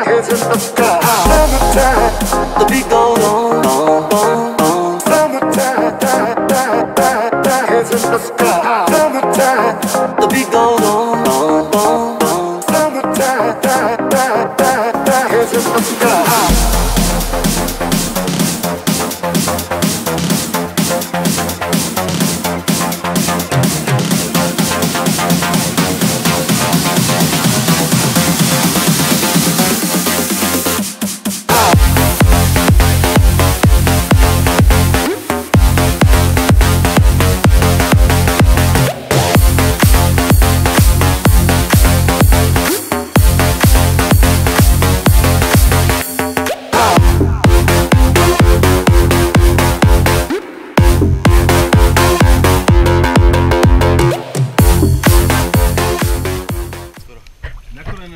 Hands in the sky. Summertime, the beat goes on. Summertime, hands in the sky. Summertime, the beat goes on. Summertime, hands in the sky.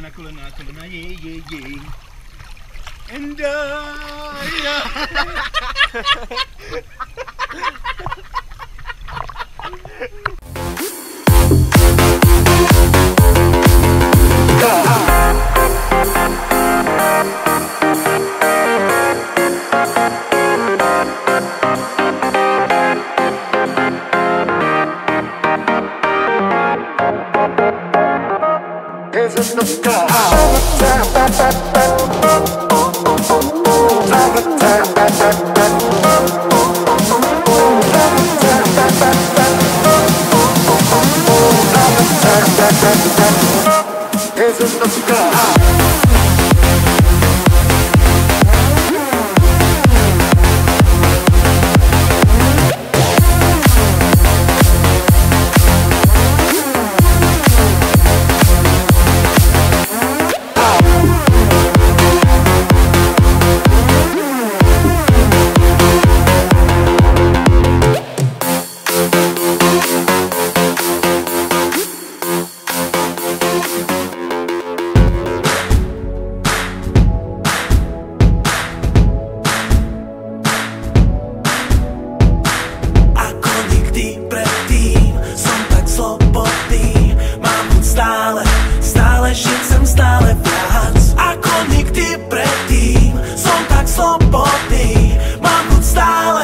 Na kolena, jej. And hands in the sky. Hands in the sky. Stále žiť sem stále viac. Ako nikdy predtým som tak slobodný. Mám chuť stále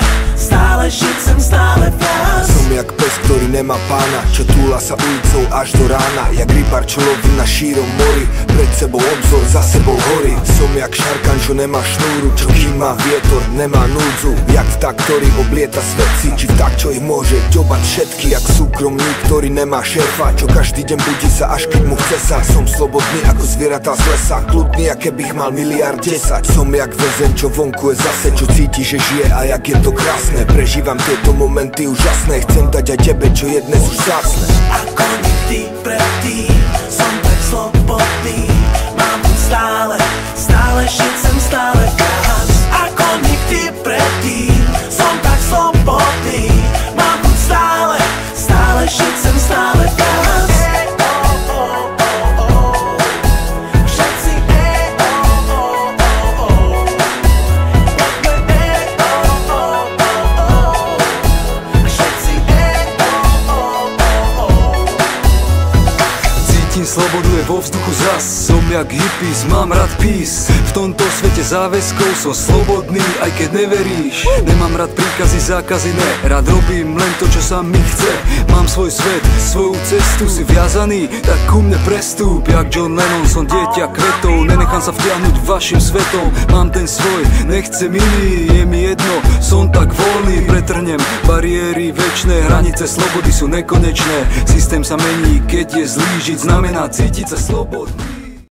žiť sem stále viac. Som jak pes, ktorý nemá pána, čo túla sa ulicou až do rána. Jak rybár, čo loví na šírom mori, pred sebou obzor, za sebou hory. Som jak šarkan, čo nemá šnúru, čo kým má vietor, nemá núdzu. Jak vták, ktorý oblieta svetci, či vták, čo ich môže ďobať všetky. Jak súkromník, ktorý nemá šéfa, čo každý deň budí sa, až keď mu chce sa. Som slobodný ako zvieratá z lesa, kľudný, aké bych mal miliard 10. Som jak väzeň, čo vonku je zase, čo cíti, že žije a jak je to krásne. Prežívam tieto momenty úžasné, chcem dať aj tebe, čo je dnes už vzácne. Ako nikdy predtým som tak slobodný. Mám chuť stále žiť sem stále viac. Ako nikdy predtým som tak slobodný. Mám chuť stále žiť sem stále viac. Slobodu je vo vzduchu zas. Som jak hippies, mám rád peace. V tomto svete záväzkov som slobodný, aj keď neveríš. Nemám rád príkazy, zákazy, ne. Rád robím len to, čo sa mi chce. Mám svoj svet, svoju cestu. Si viazaný, tak ku mne prestúp. Jak John Lennon, som dieťa kvetov. Nenechám sa vtiahnuť vašim svetom. Mám ten svoj, nechcem iný. Je mi jedno, som tak voľný. Pretrhnem bariéry večné. Hranice slobody sú nekonečné. Systém sa mení, keď je zlý. Žiť znamená cítiť sa slobodný.